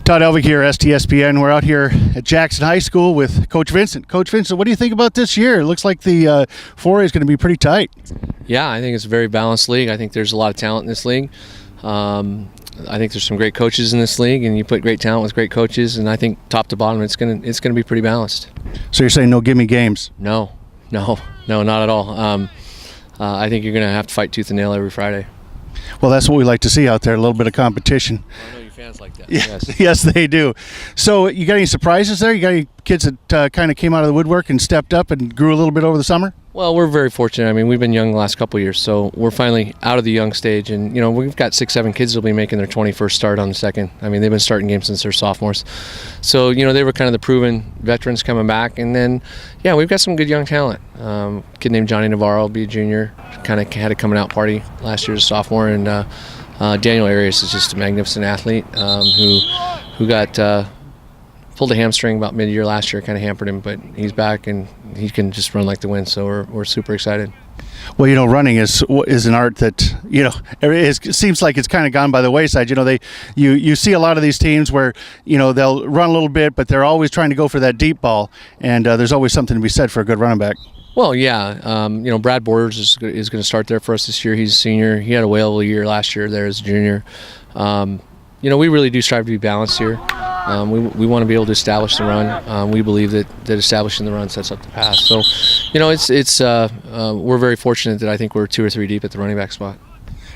Todd Elvig here, STSPN. We're out here at Jackson High School with Coach Vincent. Coach Vincent, what do you think about this year? It looks like the 4A is going to be pretty tight. Yeah, I think it's a very balanced league. I think there's a lot of talent in this league. I think there's some great coaches in this league, and you put great talent with great coaches, and I think top to bottom it's gonna be pretty balanced. So you're saying no gimme games? No, not at all. I think you're gonna have to fight tooth and nail every Friday. Well, that's what we like to see out there, a little bit of competition. I know your fans like that. Yes. Yes, they do. So you got any surprises there? You got any kids that kind of came out of the woodwork and stepped up and grew a little bit over the summer? Well, we're very fortunate. I mean, we've been young the last couple of years, so we're finally out of the young stage. And, you know, we've got 6-7 kids that'll be making their 21st start on the second. I mean, they've been starting games since they're sophomores. So, you know, they were kind of the proven veterans coming back. And then, yeah, we've got some good young talent. A kid named Johnny Navarro will be a junior, kind of had a coming out party last year as a sophomore. And Daniel Arias is just a magnificent athlete who got pulled a hamstring about mid-year last year, kind of hampered him, but he's back and he can just run like the wind, so we're super excited. Well, you know, running is an art that, you know, it seems like it's kind of gone by the wayside. You know, you see a lot of these teams where, you know, they'll run a little bit, but they're always trying to go for that deep ball, and there's always something to be said for a good running back. Well, yeah, you know, Brad Borders is going to start there for us this year. He's a senior. He had a whale of a year last year there as a junior. You know, we really do strive to be balanced here. We want to be able to establish the run. We believe that establishing the run sets up the pass. So, you know, we're very fortunate that I think we're 2 or 3 deep at the running back spot.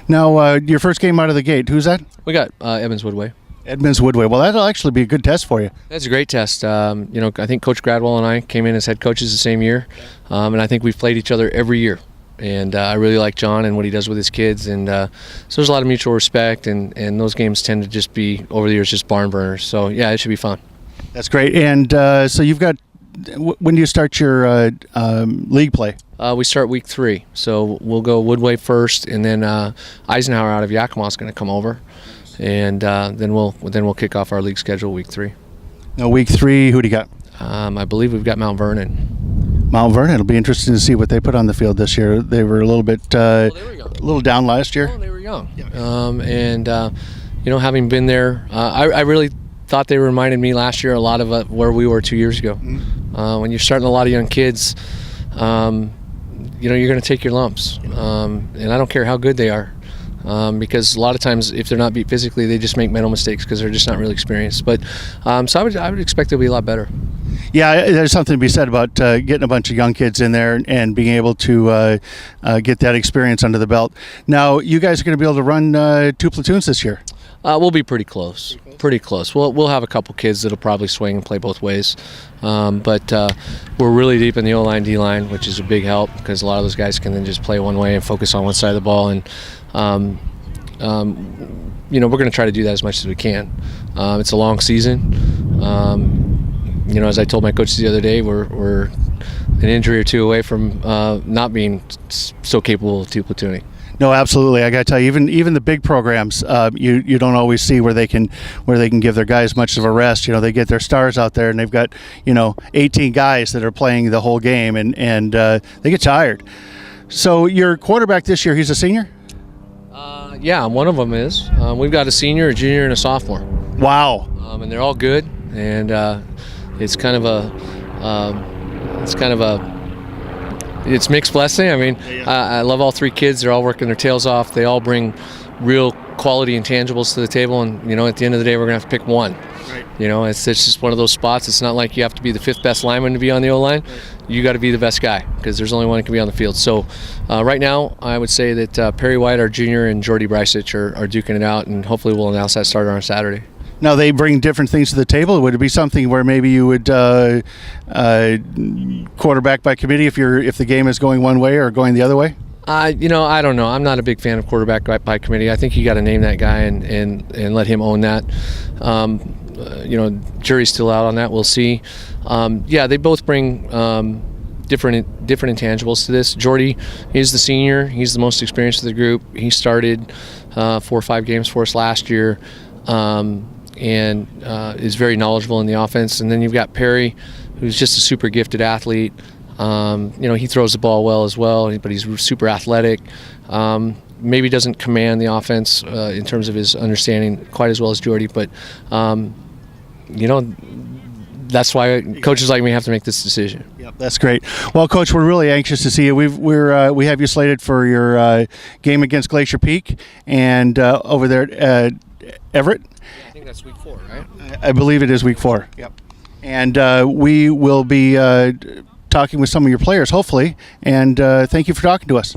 Now, your first game out of the gate, who's that? We got Edmonds Woodway. Edmonds Woodway. Well, that'll actually be a good test for you. That's a great test. You know, I think Coach Gradwell and I came in as head coaches the same year, and I think we've played each other every year. And I really like John and what he does with his kids, and so there's a lot of mutual respect, and those games tend to just be, over the years, just barn burners. So yeah, it should be fun. That's great. And so you've got, when do you start your league play? We start week 3, so we'll go Woodway first, and then Eisenhower out of Yakima is going to come over, and then we'll kick off our league schedule week 3. Now week 3, who do you got? I believe we've got Mount Vernon. Mount Vernon. It'll be interesting to see what they put on the field this year. They were a little bit, a little down last year. Oh, they were young. And you know, having been there, I really thought they reminded me last year a lot of where we were 2 years ago. Mm-hmm. When you're starting a lot of young kids, you know, you're going to take your lumps, and I don't care how good they are. Because a lot of times, if they're not beat physically, they just make mental mistakes because they're just not really experienced. But so I would expect it'll be a lot better. Yeah, there's something to be said about getting a bunch of young kids in there and being able to get that experience under the belt. Now, you guys are going to be able to run 2 platoons this year. We'll be pretty close. Pretty close. We'll have a couple kids that'll probably swing and play both ways. But we're really deep in the O-line, D-line, which is a big help because a lot of those guys can then just play one way and focus on one side of the ball. And you know, we're going to try to do that as much as we can. It's a long season. You know, as I told my coaches the other day, we're an injury or 2 away from not being so capable of 2 platooning. No, absolutely. I got to tell you, even the big programs, you don't always see where they can give their guys much of a rest. You know, they get their stars out there, and they've got, you know, 18 guys that are playing the whole game, and they get tired. So your quarterback this year, he's a senior? Yeah, one of them is. We've got a senior, a junior, and a sophomore. Wow. And they're all good, and it's kind of it's mixed blessing. I mean, I love all 3 kids. They're all working their tails off. They all bring real quality intangibles to the table, and you know, at the end of the day, we're gonna have to pick one. Right. You know, it's just one of those spots. It's not like you have to be the 5th best lineman to be on the O-line. Right. You got to be the best guy because there's only one that can be on the field. So right now, I would say that Perry White, our junior, and Jordy Bricich are duking it out, and hopefully we'll announce that starter on Saturday. Now, they bring different things to the table. Would it be something where maybe you would quarterback by committee if the game is going one way or going the other way? You know, I don't know. I'm not a big fan of quarterback by committee. I think you got to name that guy and let him own that. You know, jury's still out on that. We'll see. Yeah, they both bring different intangibles to this. Jordy is the senior. He's the most experienced of the group. He started 4 or 5 games for us last year. And is very knowledgeable in the offense. And then you've got Perry, who's just a super gifted athlete. You know, he throws the ball well as well, but he's super athletic. Maybe doesn't command the offense in terms of his understanding quite as well as Jordy, but that's why coaches like me have to make this decision. Yep, that's great. Well, Coach, we're really anxious to see you. We have you slated for your game against Glacier Peak and over there at Everett. I think that's week 4, right? I believe it is week 4. Yep. And we will be talking with some of your players, hopefully. And thank you for talking to us.